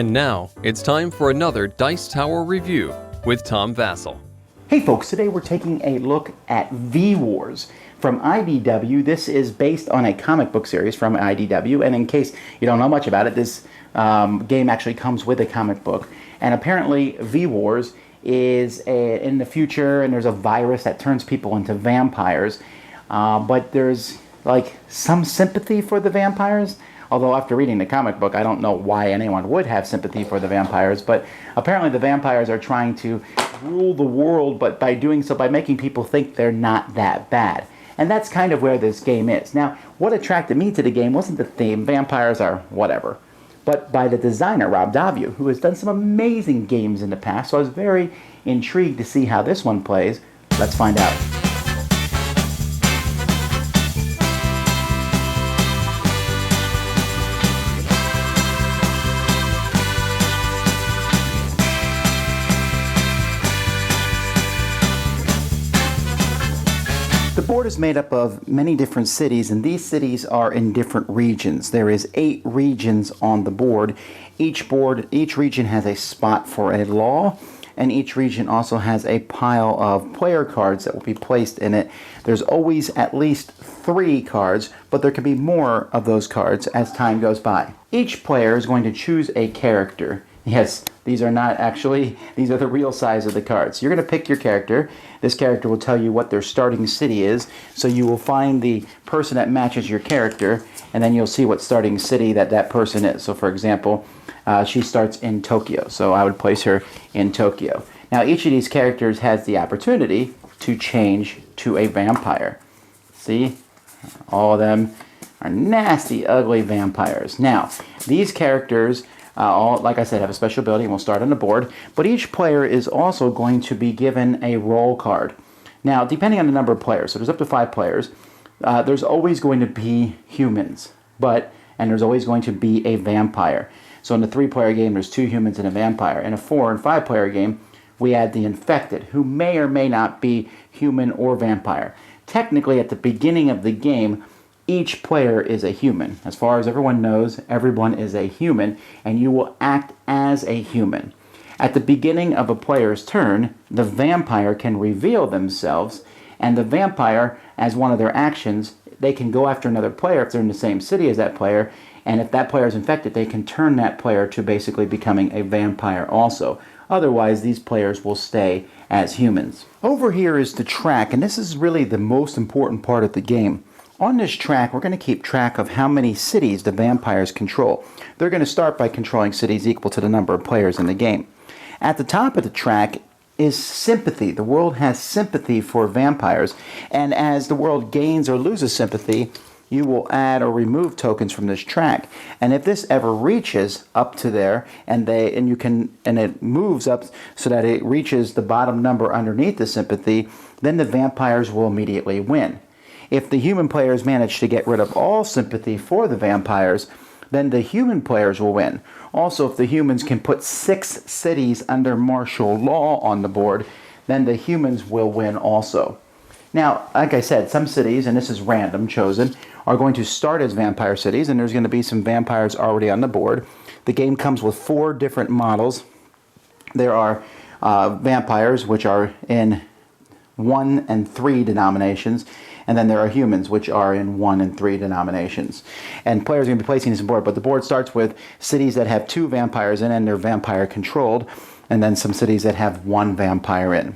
And now, it's time for another Dice Tower review with Tom Vasel. Hey folks, today we're taking a look at V-Wars from IDW. This is based on a comic book series from IDW, and in case you don't know much about it, this game actually comes with a comic book. And apparently V-Wars is in the future, and there's a virus that turns people into vampires, but there's like some sympathy for the vampires. Although after reading the comic book, I don't know why anyone would have sympathy for the vampires, but apparently the vampires are trying to rule the world, but by doing so, by making people think they're not that bad. And that's kind of where this game is. Now, what attracted me to the game wasn't the theme, vampires are whatever, but by the designer, Rob Daviau, who has done some amazing games in the past, so I was very intrigued to see how this one plays. Let's find out. The board is made up of many different cities, and these cities are in different regions. There is 8 regions on the board. Each region has a spot for a law, and each region also has a pile of player cards that will be placed in it. There's always at least 3 cards, but there can be more of those cards as time goes by. Each player is going to choose a character. Yes, these are not actually, these are the real size of the cards. You're going to pick your character. This character will tell you what their starting city is, so you will find the person that matches your character, and then you'll see what starting city that person is. So for example, she starts in Tokyo, so I would place her in Tokyo. Now each of these characters has the opportunity to change to a vampire. See? All of them are nasty, ugly vampires. Now, these characters all, like I said, have a special ability, and we'll start on the board. But each player is also going to be given a role card. Now, depending on the number of players, so there's up to 5 players, there's always going to be humans, and there's always going to be a vampire. So in the 3-player game, there's 2 humans and a vampire. In a 4- and 5-player game, we add the infected, who may or may not be human or vampire. Technically, at the beginning of the game, each player is a human. As far as everyone knows, everyone is a human, and you will act as a human. At the beginning of a player's turn, the vampire can reveal themselves, and the vampire, as one of their actions, they can go after another player if they're in the same city as that player, and if that player is infected, they can turn that player to basically becoming a vampire also. Otherwise, these players will stay as humans. Over here is the track, and this is really the most important part of the game. On this track, we're going to keep track of how many cities the vampires control. They're going to start by controlling cities equal to the number of players in the game. At the top of the track is sympathy. The world has sympathy for vampires, and as the world gains or loses sympathy, you will add or remove tokens from this track. And if this ever reaches up to there, and it moves up so that it reaches the bottom number underneath the sympathy, then the vampires will immediately win. If the human players manage to get rid of all sympathy for the vampires, then the human players will win. Also, if the humans can put 6 cities under martial law on the board, then the humans will win also. Now, like I said, some cities, and this is random chosen, are going to start as vampire cities, and there's going to be some vampires already on the board. The game comes with 4 different models. There are vampires, which are in 1 and 3 denominations, and then there are humans, which are in 1 and 3 denominations. And players are going to be placing this on board, but the board starts with cities that have 2 vampires in, and they're vampire controlled, and then some cities that have 1 vampire in.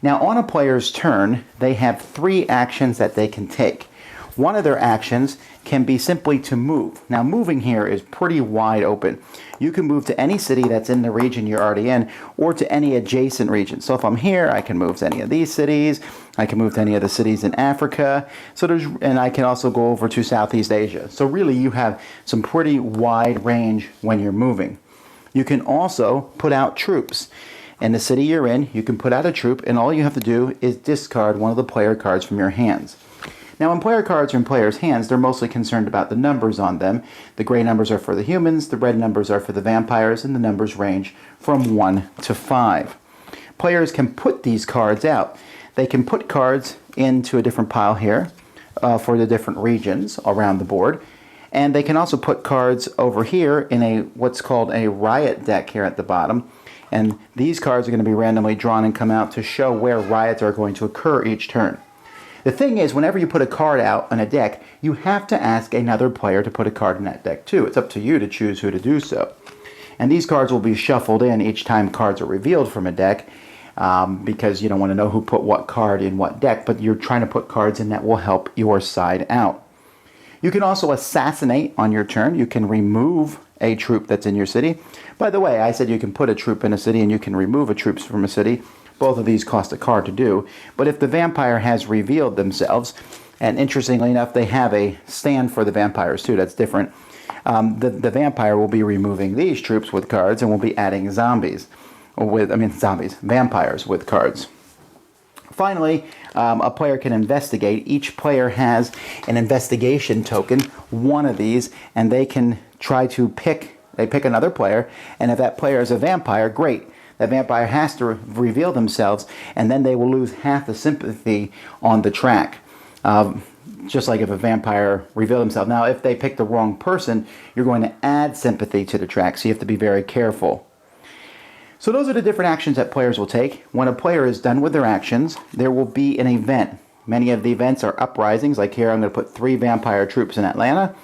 Now, on a player's turn, they have 3 actions that they can take. One of their actions can be simply to move. Now, moving here is pretty wide open. You can move to any city that's in the region you're already in, or to any adjacent region. So if I'm here, I can move to any of these cities. I can move to any of the cities in Africa. And I can also go over to Southeast Asia. So really, you have some pretty wide range when you're moving. You can also put out troops. In the city you're in, you can put out a troop, and all you have to do is discard one of the player cards from your hands. Now, when player cards are in players' hands, they're mostly concerned about the numbers on them. The gray numbers are for the humans, the red numbers are for the vampires, and the numbers range from 1 to 5. Players can put these cards out. They can put cards into a different pile here for the different regions around the board. And they can also put cards over here in a what's called a riot deck here at the bottom. And these cards are going to be randomly drawn and come out to show where riots are going to occur each turn. The thing is, whenever you put a card out on a deck, you have to ask another player to put a card in that deck too. It's up to you to choose who to do so. And these cards will be shuffled in each time cards are revealed from a deck, because you don't want to know who put what card in what deck, but you're trying to put cards in that will help your side out. You can also assassinate on your turn. You can remove a troop that's in your city. By the way, I said you can put a troop in a city and you can remove a troop from a city. Both of these cost a card to do. But if the vampire has revealed themselves, and interestingly enough, they have a stand for the vampires too, that's different. The vampire will be removing these troops with cards and will be adding vampires with cards. Finally, a player can investigate. Each player has an investigation token, one of these, and they can try to pick another player, and if that player is a vampire, great. That vampire has to reveal themselves, and then they will lose half the sympathy on the track. Just like if a vampire revealed himself. Now, if they pick the wrong person, you're going to add sympathy to the track, so you have to be very careful. So those are the different actions that players will take. When a player is done with their actions, there will be an event. Many of the events are uprisings, like here I'm going to put 3 vampire troops in Atlanta,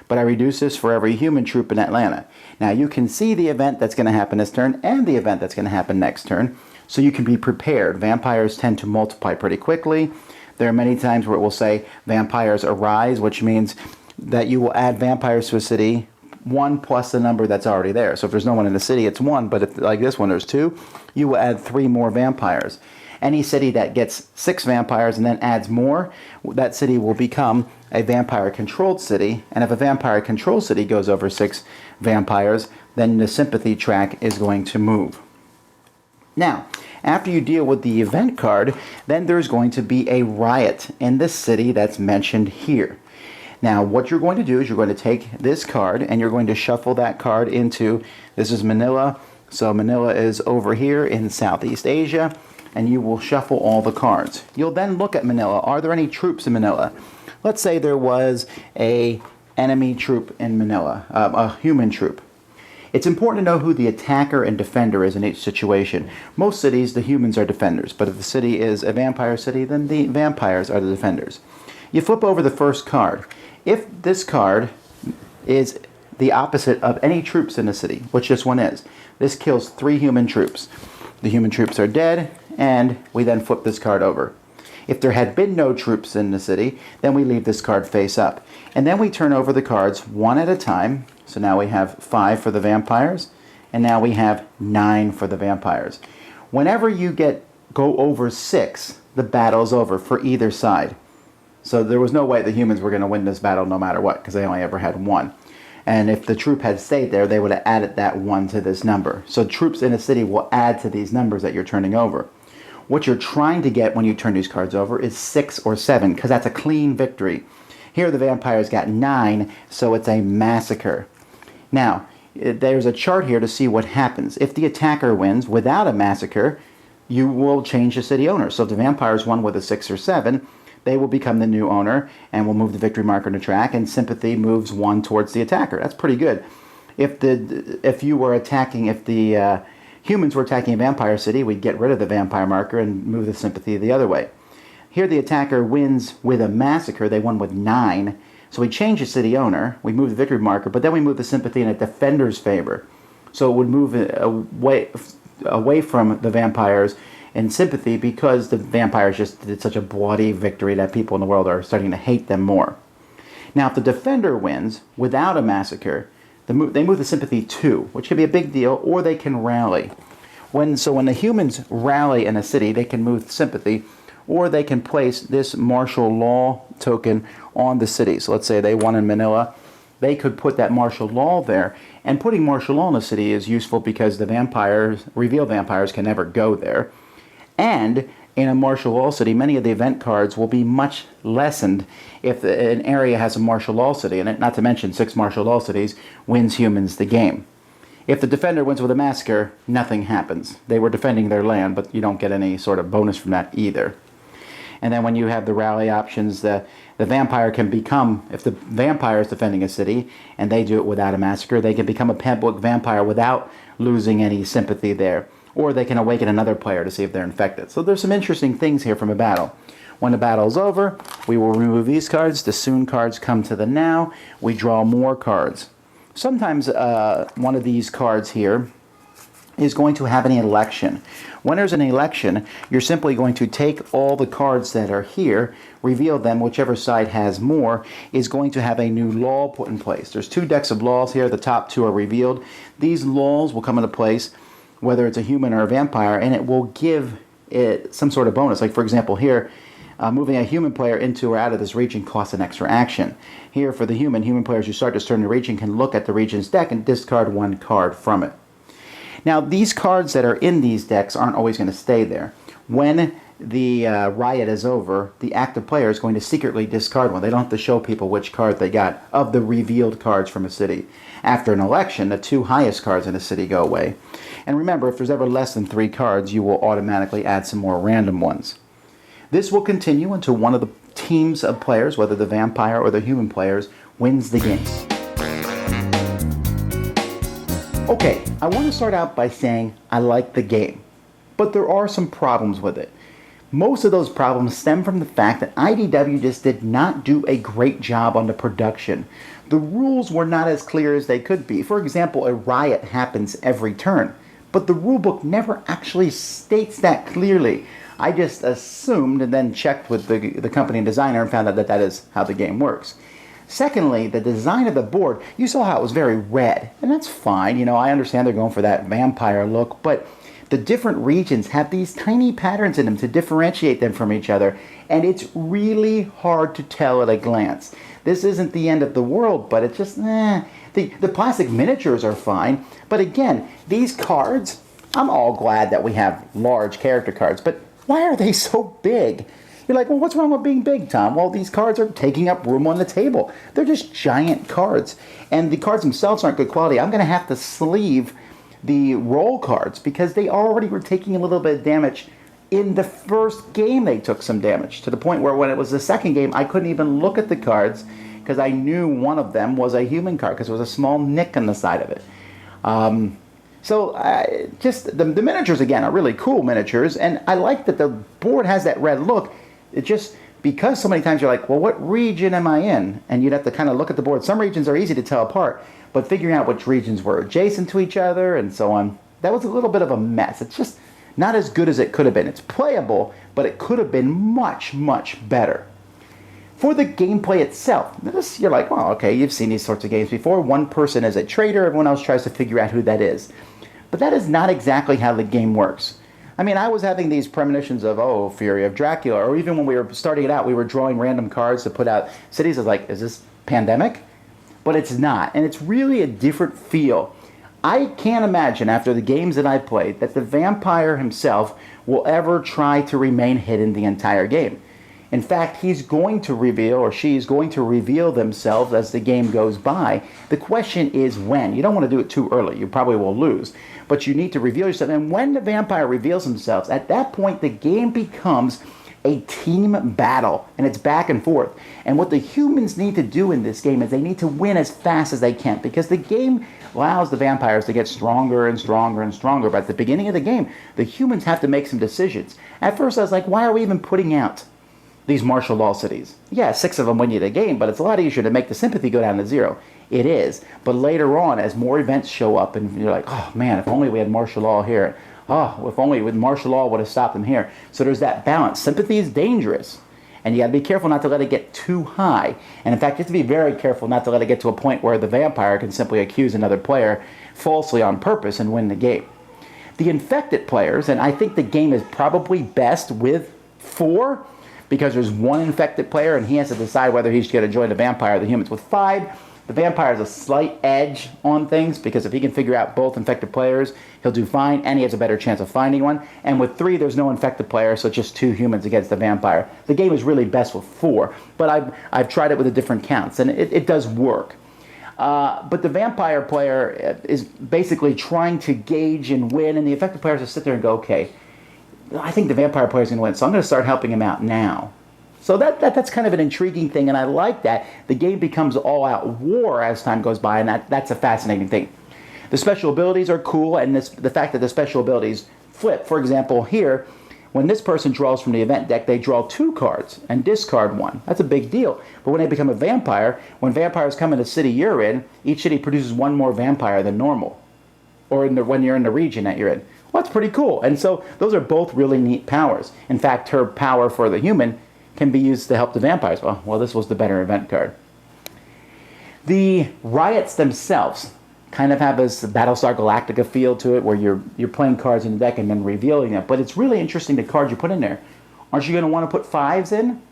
but I reduce this for every human troop in Atlanta. Now you can see the event that's going to happen this turn and the event that's going to happen next turn, so you can be prepared. Vampires tend to multiply pretty quickly. There are many times where it will say vampires arise, which means that you will add vampires to a city, 1 plus the number that's already there. So if there's no one in the city, it's 1, but if, like this one, there's 2, you will add 3 more vampires. Any city that gets 6 vampires and then adds more, that city will become a vampire-controlled city, and if a vampire-controlled city goes over 6 vampires, then the sympathy track is going to move. Now, after you deal with the event card, then there's going to be a riot in the city that's mentioned here. Now, what you're going to do is you're going to take this card and you're going to shuffle that card into, this is Manila, so Manila is over here in Southeast Asia, and you will shuffle all the cards. You'll then look at Manila. Are there any troops in Manila? Let's say there was a enemy troop in Manila, a human troop. It's important to know who the attacker and defender is in each situation. Most cities, the humans are defenders, but if the city is a vampire city, then the vampires are the defenders. You flip over the first card. If this card is the opposite of any troops in the city, which this one is, this kills 3 human troops. The human troops are dead, and we then flip this card over. If there had been no troops in the city, then we leave this card face up. And then we turn over the cards one at a time. So now we have 5 for the vampires, and now we have 9 for the vampires. Whenever you go over 6, the battle's over for either side. So there was no way the humans were going to win this battle no matter what, because they only ever had 1. And if the troop had stayed there, they would have added that 1 to this number. So troops in a city will add to these numbers that you're turning over. What you're trying to get when you turn these cards over is 6 or 7, because that's a clean victory. Here the vampires got 9, so it's a massacre. Now, there's a chart here to see what happens. If the attacker wins without a massacre, you will change the city owner. So if the vampires won with a 6 or 7, they will become the new owner and will move the victory marker on the track, and sympathy moves 1 towards the attacker. That's pretty good. If the humans were attacking a vampire city, we'd get rid of the vampire marker and move the sympathy the other way. Here the attacker wins with a massacre. They won with 9. So we change the city owner, we move the victory marker, but then we move the sympathy in a defender's favor. So it would move away from the vampires in sympathy, because the vampires just did such a bloody victory that people in the world are starting to hate them more. Now, if the defender wins without a massacre, they move the sympathy 2, which can be a big deal, or they can rally. When the humans rally in a city, they can move sympathy, or they can place this martial law token on the city. So let's say they won in Manila. They could put that martial law there, and putting martial law in a city is useful because the revealed vampires can never go there. And in a martial law city, many of the event cards will be much lessened if an area has a martial law city in it. Not to mention 6 martial law cities wins humans the game. If the defender wins with a massacre, nothing happens. They were defending their land, but you don't get any sort of bonus from that either. And then when you have the rally options, the vampire can become, if the vampire is defending a city and they do it without a massacre, they can become a pet-book vampire without losing any sympathy there. Or they can awaken another player to see if they're infected. So there's some interesting things here from a battle. When the battle's over, we will remove these cards. The soon cards come to the now. We draw more cards. Sometimes one of these cards here is going to have an election. When there's an election, you're simply going to take all the cards that are here, reveal them, whichever side has more, is going to have a new law put in place. There's 2 decks of laws here, the top 2 are revealed. These laws will come into place, whether it's a human or a vampire, and it will give it some sort of bonus. Like for example here, moving a human player into or out of this region costs an extra action. Here for the human players who start this turn in the region can look at the region's deck and discard 1 card from it. Now, these cards that are in these decks aren't always going to stay there. When the riot is over, the active player is going to secretly discard one. They don't have to show people which card they got of the revealed cards from a city. After an election, the 2 highest cards in a city go away. And remember, if there's ever less than 3 cards, you will automatically add some more random ones. This will continue until one of the teams of players, whether the vampire or the human players, wins the game. Okay, I want to start out by saying I like the game, but there are some problems with it. Most of those problems stem from the fact that IDW just did not do a great job on the production. The rules were not as clear as they could be. For example, a riot happens every turn, but the rulebook never actually states that clearly. I just assumed and then checked with the company and designer and found out that is how the game works. Secondly, the design of the board, you saw how it was very red, and that's fine. You know, I understand they're going for that vampire look, but the different regions have these tiny patterns in them to differentiate them from each other, and it's really hard to tell at a glance. This isn't the end of the world, but it's just, The plastic miniatures are fine, but again, these cards, I'm all glad that we have large character cards, but why are they so big? You're like, well, what's wrong with being big, Tom? Well, these cards are taking up room on the table. They're just giant cards. And the cards themselves aren't good quality. I'm going to have to sleeve the roll cards because they already were taking a little bit of damage. In the first game, they took some damage to the point where when it was the second game, I couldn't even look at the cards because I knew one of them was a human card because there was a small nick on the side of it. Just the miniatures, again, are really cool miniatures, and I like that the board has that red look. It just, because so many times you're like, well, what region am I in? And you'd have to kind of look at the board. Some regions are easy to tell apart, but figuring out which regions were adjacent to each other and so on, that was a little bit of a mess. It's just not as good as it could have been. It's playable, but it could have been much, much better. For the gameplay itself, you're like, well, okay, you've seen these sorts of games before. One person is a traitor, everyone else tries to figure out who that is. But that is not exactly how the game works. I mean, I was having these premonitions of, Fury of Dracula, or even when we were starting it out, we were drawing random cards to put out cities. I was like, is this Pandemic? But it's not, and it's really a different feel. I can't imagine, after the games that I played, that the vampire himself will ever try to remain hidden the entire game. In fact, he's going to reveal, or she's going to reveal themselves as the game goes by. The question is when. You don't want to do it too early. You probably will lose. But you need to reveal yourself. And when the vampire reveals themselves, at that point, the game becomes a team battle. And it's back and forth. And what the humans need to do in this game is they need to win as fast as they can. Because the game allows the vampires to get stronger and stronger and stronger. But at the beginning of the game, the humans have to make some decisions. At first, I was like, why are we even putting out these martial law cities? Yeah, 6 of them win you the game, but it's a lot easier to make the sympathy go down to 0. It is. But later on, as more events show up, and you're like, oh man, if only we had martial law here. Oh, if only with martial law would have stopped them here. So there's that balance. Sympathy is dangerous, and you got to be careful not to let it get too high. And in fact, you have to be very careful not to let it get to a point where the vampire can simply accuse another player falsely on purpose and win the game. The infected players, and I think the game is probably best with 4, because there's 1 infected player and he has to decide whether he's going to join the vampire or the humans. With 5, the vampire has a slight edge on things because if he can figure out both infected players, he'll do fine and he has a better chance of finding one. And with 3, there's no infected player, so it's just 2 humans against the vampire. The game is really best with 4, but I've tried it with the different counts and it does work. But the vampire player is basically trying to gauge and win, and the infected players just sit there and go, okay, I think the vampire player is going to win, so I'm going to start helping him out now. So that's kind of an intriguing thing, and I like that. The game becomes all-out war as time goes by, and that's a fascinating thing. The special abilities are cool, and the fact that the special abilities flip. For example, here, when this person draws from the event deck, they draw 2 cards and discard 1. That's a big deal. But when they become a vampire, when vampires come in the city you're in, each city produces 1 more vampire than normal, or when you're in the region that you're in. Well, that's pretty cool. And so those are both really neat powers. In fact, her power for the human can be used to help the vampires. Well, this was the better event card. The riots themselves kind of have this Battlestar Galactica feel to it, where you're playing cards in the deck and then revealing them. But it's really interesting the cards you put in there. Aren't you going to want to put 5s in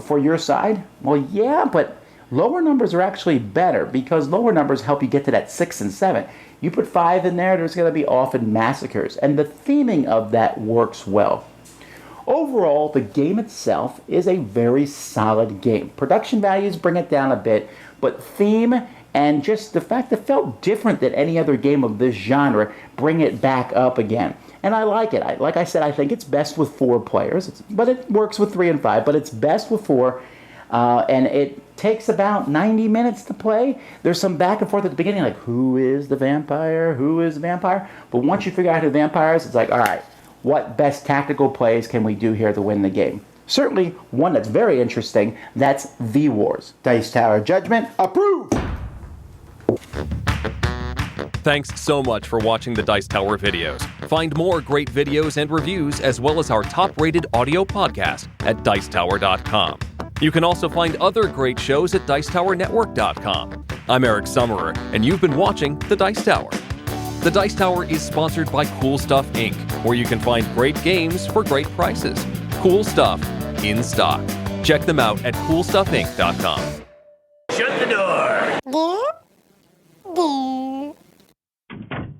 for your side? Well, yeah, but lower numbers are actually better, because lower numbers help you get to that 6 and 7. You put 5 in there, there's going to be often massacres, and the theming of that works well. Overall, the game itself is a very solid game. Production values bring it down a bit, but theme and just the fact that it felt different than any other game of this genre bring it back up again. And I like it. Like I said, I think it's best with 4 players, but it works with 3 and 5, but it's best with 4. And it takes about 90 minutes to play. There's some back and forth at the beginning, like, who is the vampire? Who is the vampire? But once you figure out who the vampire is, it's like, all right, what best tactical plays can we do here to win the game? Certainly, one that's very interesting, that's V-Wars. Dice Tower Judgment, approved! Thanks so much for watching the Dice Tower videos. Find more great videos and reviews, as well as our top-rated audio podcast at Dicetower.com. You can also find other great shows at Dicetowernetwork.com. I'm Eric Summerer, and you've been watching The Dice Tower. The Dice Tower is sponsored by Cool Stuff Inc., where you can find great games for great prices. Cool stuff in stock. Check them out at CoolStuffInc.com. Shut the door. There.